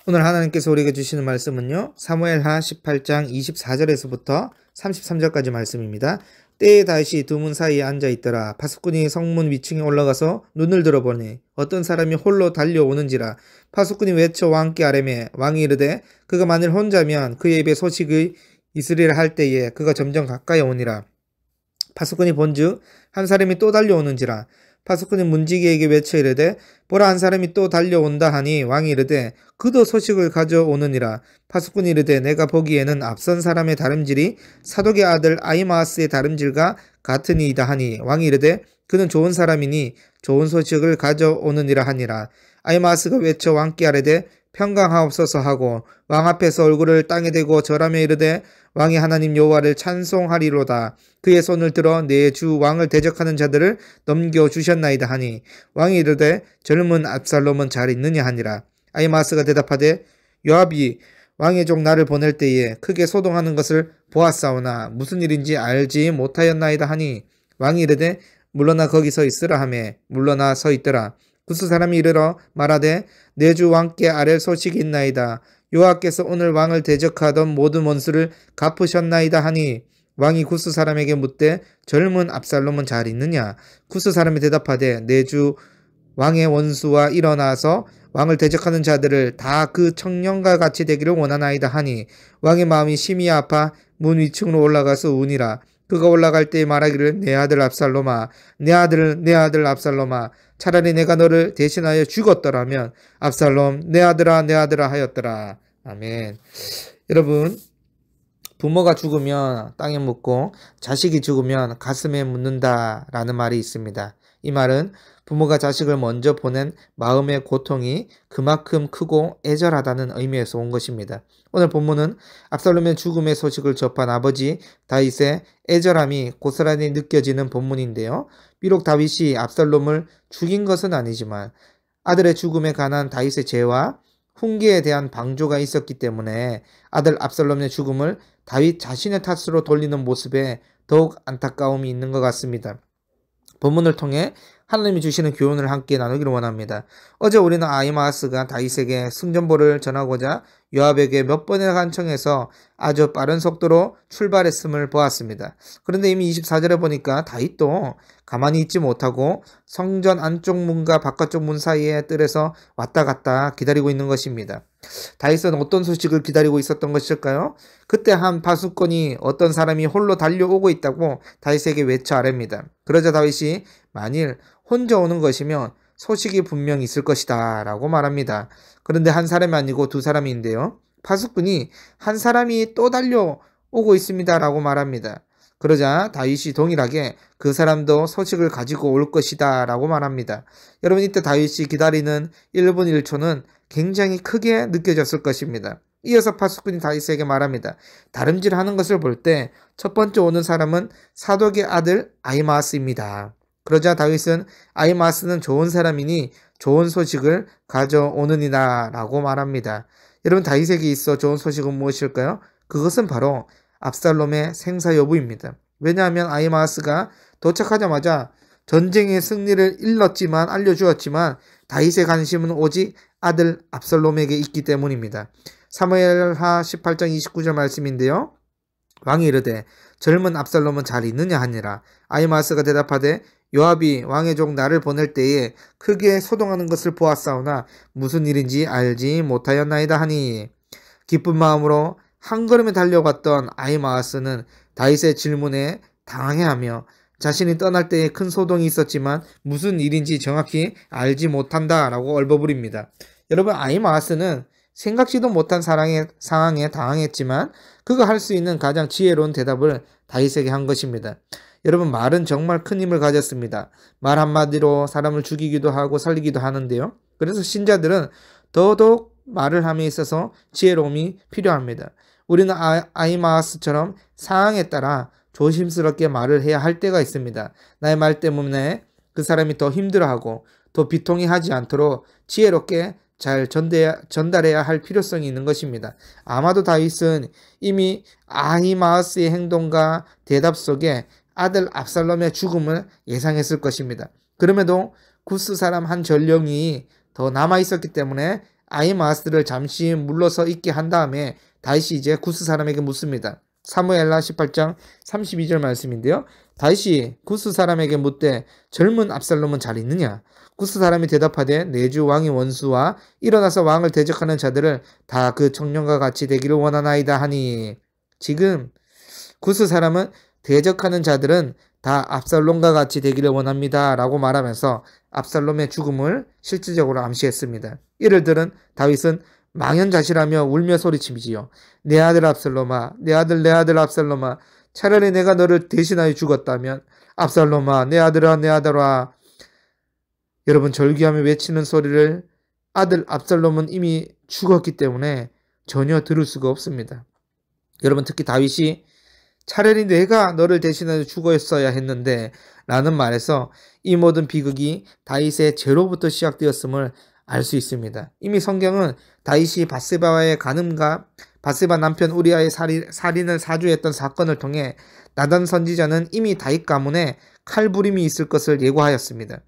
오늘 하나님께서 우리에게 주시는 말씀은요, 사무엘하 18장 24절에서부터 33절까지 말씀입니다. 때에 다시 두 문 사이에 앉아 있더라. 파수꾼이 성문 위층에 올라가서 눈을 들어보니 어떤 사람이 홀로 달려오는지라. 파수꾼이 외쳐 왕께 아뢰매 왕이 이르되 그가 만일 혼자면 그의 입에 소식이 있으리라 할 때에 그가 점점 가까이 오니라. 파수꾼이 본즉 한 사람이 또 달려오는지라. 파수꾼이 문지기에게 외쳐 이르되 보라, 한 사람이 또 달려온다 하니 왕이 이르되 그도 소식을 가져오느니라. 파수꾼이 이르되 내가 보기에는 앞선 사람의 다름질이 사독의 아들 아히마아스의 다름질과 같으니이다 하니 왕이 이르되 그는 좋은 사람이니 좋은 소식을 가져오느니라 하니라. 아히마아스가 외쳐 왕께 아뢰되 평강하옵소서 하고 왕 앞에서 얼굴을 땅에 대고 절하며 이르되 왕이 하나님 여호와를 찬송하리로다. 그의 손을 들어 내 주 왕을 대적하는 자들을 넘겨주셨나이다 하니 왕이 이르되 젊은 압살롬은 잘 있느냐 하니라. 아히마아스가 대답하되 요압이 왕의 종 나를 보낼 때에 크게 소동하는 것을 보았사오나 무슨 일인지 알지 못하였나이다 하니 왕이 이르되 물러나 거기 서 있으라 하매 물러나 서 있더라. 구스 사람이 이르러 말하되 내 주 왕께 아랠 소식이 있나이다. 여호와께서 오늘 왕을 대적하던 모든 원수를 갚으셨나이다 하니 왕이 구스 사람에게 묻되 젊은 압살롬은 잘 있느냐? 구스 사람이 대답하되 내 주 왕의 원수와 일어나서 왕을 대적하는 자들을 다 그 청년과 같이 되기를 원하나이다 하니 왕의 마음이 심히 아파 문 위층으로 올라가서 우니라. 그가 올라갈 때 말하기를 내 아들 압살롬아, 내 아들 압살롬아, 차라리 내가 너를 대신하여 죽었더라면 압살롬 내 아들아 하였더라. 아멘. 여러분, 부모가 죽으면 땅에 묻고 자식이 죽으면 가슴에 묻는다라는 말이 있습니다. 이 말은 부모가 자식을 먼저 보낸 마음의 고통이 그만큼 크고 애절하다는 의미에서 온 것입니다. 오늘 본문은 압살롬의 죽음의 소식을 접한 아버지 다윗의 애절함이 고스란히 느껴지는 본문인데요. 비록 다윗이 압살롬을 죽인 것은 아니지만 아들의 죽음에 관한 다윗의 죄와 훈계에 대한 방조가 있었기 때문에 아들 압살롬의 죽음을 다윗 자신의 탓으로 돌리는 모습에 더욱 안타까움이 있는 것 같습니다. 본문을 통해 하나님이 주시는 교훈을 함께 나누기를 원합니다. 어제 우리는 아히마아스가 다윗에게 승전보를 전하고자 요압에게 몇 번이나 간청해서 아주 빠른 속도로 출발했음을 보았습니다. 그런데 이미 24절에 보니까 다윗도 가만히 있지 못하고 성전 안쪽 문과 바깥쪽 문 사이에 뜰에서 왔다 갔다 기다리고 있는 것입니다. 다윗은 어떤 소식을 기다리고 있었던 것일까요? 그때 한 파수꾼이 어떤 사람이 홀로 달려오고 있다고 다윗에게 외쳐 아뢰입니다. 그러자 다윗이 만일 혼자 오는 것이면 소식이 분명 있을 것이다 라고 말합니다. 그런데 한 사람이 아니고 두 사람인데요. 파수꾼이 한 사람이 또 달려오고 있습니다 라고 말합니다. 그러자 다윗이 동일하게 그 사람도 소식을 가지고 올 것이다 라고 말합니다. 여러분, 이때 다윗이 기다리는 1분 1초는 굉장히 크게 느껴졌을 것입니다. 이어서 파수꾼이 다윗에게 말합니다. 다름질하는 것을 볼 때 첫 번째 오는 사람은 사독의 아들 아히마아스입니다. 그러자 다윗은 아히마아스는 좋은 사람이니 좋은 소식을 가져오느니라 라고 말합니다. 여러분, 다윗에게 있어 좋은 소식은 무엇일까요? 그것은 바로 압살롬의 생사 여부입니다. 왜냐하면 아히마아스가 도착하자마자 전쟁의 승리를 알려주었지만 다윗의 관심은 오직 아들 압살롬에게 있기 때문입니다. 사무엘하 18장 29절 말씀인데요. 왕이 이르되 젊은 압살롬은 잘 있느냐 하니라. 아히마아스가 대답하되 요압이 왕의 종 나를 보낼 때에 크게 소동하는 것을 보았사오나 무슨 일인지 알지 못하였나이다 하니, 기쁜 마음으로 한 걸음에 달려갔던 아히마아스는 다윗의 질문에 당황해하며 자신이 떠날 때에 큰 소동이 있었지만 무슨 일인지 정확히 알지 못한다라고 얼버무립니다. 여러분, 아히마아스는 생각지도 못한 상황에 당황했지만 그가 할 수 있는 가장 지혜로운 대답을 다윗에게 한 것입니다. 여러분, 말은 정말 큰 힘을 가졌습니다. 말 한마디로 사람을 죽이기도 하고 살리기도 하는데요. 그래서 신자들은 더더욱 말을 함에 있어서 지혜로움이 필요합니다. 우리는 아히마아스처럼 상황에 따라 조심스럽게 말을 해야 할 때가 있습니다. 나의 말 때문에 그 사람이 더 힘들어하고 더 비통해 하지 않도록 지혜롭게 잘 전달해야 할 필요성이 있는 것입니다. 아마도 다윗은 이미 아히마아스의 행동과 대답 속에 아들 압살롬의 죽음을 예상했을 것입니다. 그럼에도 구스 사람 한 전령이 더 남아있었기 때문에 아히마아스를 잠시 물러서 있게 한 다음에 다윗이 이제 구스 사람에게 묻습니다. 사무엘하 18장 32절 말씀인데요. 다윗이 구스 사람에게 묻되 젊은 압살롬은 잘 있느냐? 구스 사람이 대답하되 내주 왕의 원수와 일어나서 왕을 대적하는 자들을 다 그 청년과 같이 되기를 원하나이다 하니, 지금 구스 사람은 대적하는 자들은 다 압살롬과 같이 되기를 원합니다 라고 말하면서 압살롬의 죽음을 실질적으로 암시했습니다. 이를 들은 다윗은 망연자실하며 울며 소리치지요. 내 아들 압살롬아, 내 아들 압살롬아, 차라리 내가 너를 대신하여 죽었다면, 압살롬아, 내 아들아, 내 아들아. 여러분, 절규하며 외치는 소리를 아들 압살롬은 이미 죽었기 때문에 전혀 들을 수가 없습니다. 여러분, 특히 다윗이 차라리 내가 너를 대신하여 죽었어야 했는데 라는 말에서 이 모든 비극이 다윗의 죄로부터 시작되었음을 알 수 있습니다. 이미 성경은 다윗이 밧세바와의 간음과 밧세바 남편 우리아의 살인을 사주했던 사건을 통해 나단 선지자는 이미 다윗 가문에 칼부림이 있을 것을 예고하였습니다.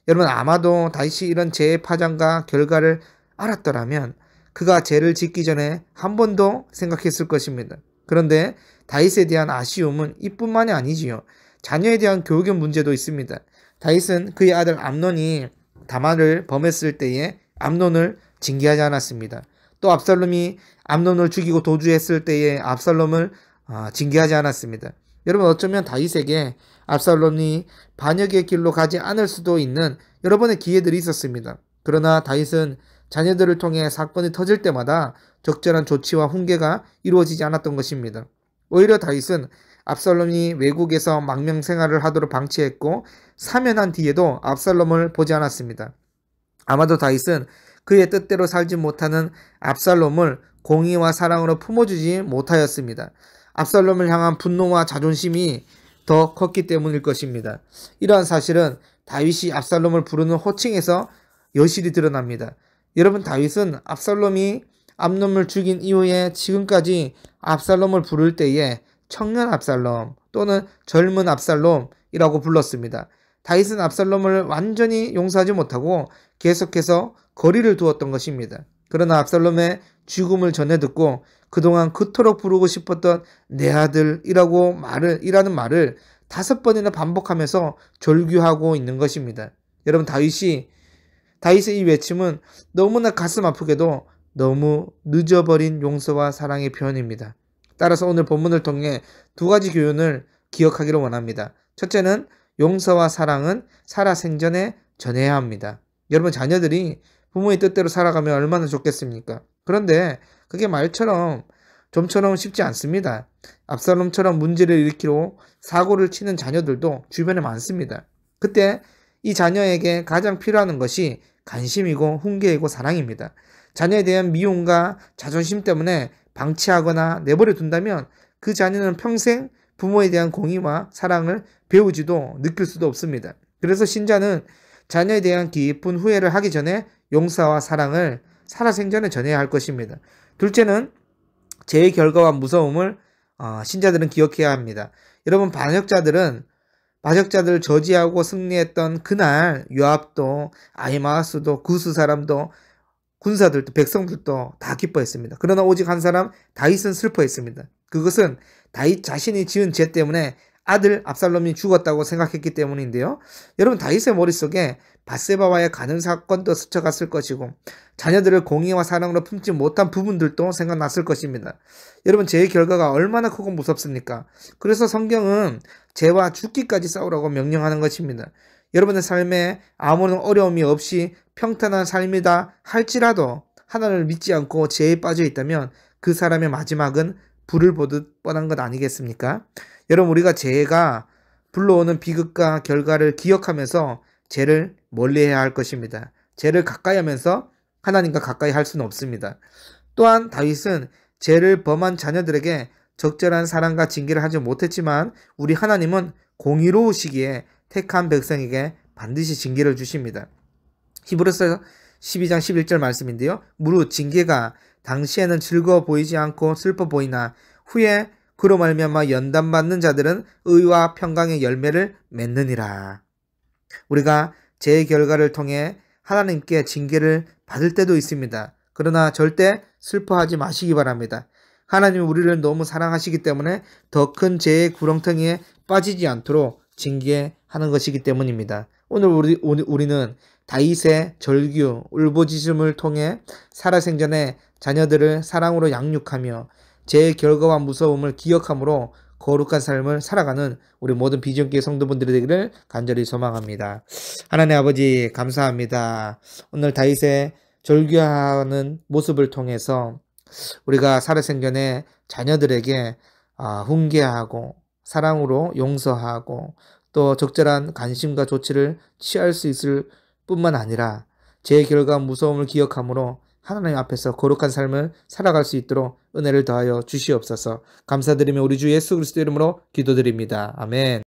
여러분, 아마도 다윗이 이런 죄의 파장과 결과를 알았더라면 그가 죄를 짓기 전에 한 번 더 생각했을 것입니다. 그런데 다윗에 대한 아쉬움은 이뿐만이 아니지요. 자녀에 대한 교육의 문제도 있습니다. 다윗은 그의 아들 암논이 다말을 범했을 때에 암논을 징계하지 않았습니다. 또 압살롬이 암논을 죽이고 도주했을 때에 압살롬을 징계하지 않았습니다. 여러분, 어쩌면 다윗에게 압살롬이 반역의 길로 가지 않을 수도 있는 여러 번의 기회들이 있었습니다. 그러나 다윗은 자녀들을 통해 사건이 터질 때마다 적절한 조치와 훈계가 이루어지지 않았던 것입니다. 오히려 다윗은 압살롬이 외국에서 망명 생활을 하도록 방치했고 사면한 뒤에도 압살롬을 보지 않았습니다. 아마도 다윗은 그의 뜻대로 살지 못하는 압살롬을 공의와 사랑으로 품어주지 못하였습니다. 압살롬을 향한 분노와 자존심이 더 컸기 때문일 것입니다. 이러한 사실은 다윗이 압살롬을 부르는 호칭에서 여실히 드러납니다. 여러분, 다윗은 압살롬이 암논을 죽인 이후에 지금까지 압살롬을 부를 때에 청년 압살롬 또는 젊은 압살롬이라고 불렀습니다. 다윗은 압살롬을 완전히 용서하지 못하고 계속해서 거리를 두었던 것입니다. 그러나 압살롬의 죽음을 전해 듣고 그동안 그토록 부르고 싶었던 내 아들이라는 말을 5번이나 반복하면서 절규하고 있는 것입니다. 여러분, 다윗의 이 외침은 너무나 가슴 아프게도 너무 늦어버린 용서와 사랑의 표현입니다. 따라서 오늘 본문을 통해 2가지 교훈을 기억하기를 원합니다. 첫째는 용서와 사랑은 살아생전에 전해야 합니다. 여러분, 자녀들이 부모의 뜻대로 살아가면 얼마나 좋겠습니까? 그런데 그게 좀처럼 쉽지 않습니다. 압살롬처럼 문제를 일으키고 사고를 치는 자녀들도 주변에 많습니다. 그때 이 자녀에게 가장 필요한 것이 관심이고 훈계이고 사랑입니다. 자녀에 대한 미움과 자존심 때문에 방치하거나 내버려 둔다면 그 자녀는 평생 부모에 대한 공의와 사랑을 배우지도 느낄 수도 없습니다. 그래서 신자는 자녀에 대한 깊은 후회를 하기 전에 용서와 사랑을 살아생전에 전해야 할 것입니다. 둘째는 죄의 결과와 무서움을 신자들은 기억해야 합니다. 여러분, 반역자들을 저지하고 승리했던 그날 요압도 아히마아스도 구스 사람도 군사들도 백성들도 다 기뻐했습니다. 그러나 오직 한 사람 다윗은 슬퍼했습니다. 그것은 다윗 자신이 지은 죄 때문에 아들 압살롬이 죽었다고 생각했기 때문인데요. 여러분, 다윗의 머릿속에 밧세바와의 간음 사건도 스쳐갔을 것이고 자녀들을 공의와 사랑으로 품지 못한 부분들도 생각났을 것입니다. 여러분, 죄의 결과가 얼마나 크고 무섭습니까? 그래서 성경은 죄와 죽기까지 싸우라고 명령하는 것입니다. 여러분의 삶에 아무런 어려움이 없이 평탄한 삶이다 할지라도 하나님을 믿지 않고 죄에 빠져 있다면 그 사람의 마지막은 불을 보듯 뻔한 것 아니겠습니까? 여러분, 우리가 죄가 불러오는 비극과 결과를 기억하면서 죄를 멀리해야 할 것입니다. 죄를 가까이 하면서 하나님과 가까이 할 수는 없습니다. 또한 다윗은 죄를 범한 자녀들에게 적절한 사랑과 징계를 하지 못했지만 우리 하나님은 공의로우시기에 택한 백성에게 반드시 징계를 주십니다. 히브리서 12장 11절 말씀인데요. 무릇 징계가 당시에는 즐거워 보이지 않고 슬퍼 보이나 후에 그로 말미암아 연단받는 자들은 의와 평강의 열매를 맺느니라. 우리가 죄의 결과를 통해 하나님께 징계를 받을 때도 있습니다. 그러나 절대 슬퍼하지 마시기 바랍니다. 하나님은 우리를 너무 사랑하시기 때문에 더 큰 죄의 구렁텅이에 빠지지 않도록 징계하는 것이기 때문입니다. 오늘 우리는 다윗의 절규, 울부짖음을 통해 살아생전에 자녀들을 사랑으로 양육하며 죄의 결과와 무서움을 기억함으로 거룩한 삶을 살아가는 우리 모든 비전교회 성도분들이 되기를 간절히 소망합니다. 하나님 아버지 감사합니다. 오늘 다윗의 절규하는 모습을 통해서 우리가 살아생전에 자녀들에게 훈계하고 사랑으로 용서하고 또 적절한 관심과 조치를 취할 수 있을 뿐만 아니라 제 결과 무서움을 기억함으로 하나님 앞에서 거룩한 삶을 살아갈 수 있도록 은혜를 더하여 주시옵소서. 감사드리며 우리 주 예수 그리스도 이름으로 기도드립니다. 아멘.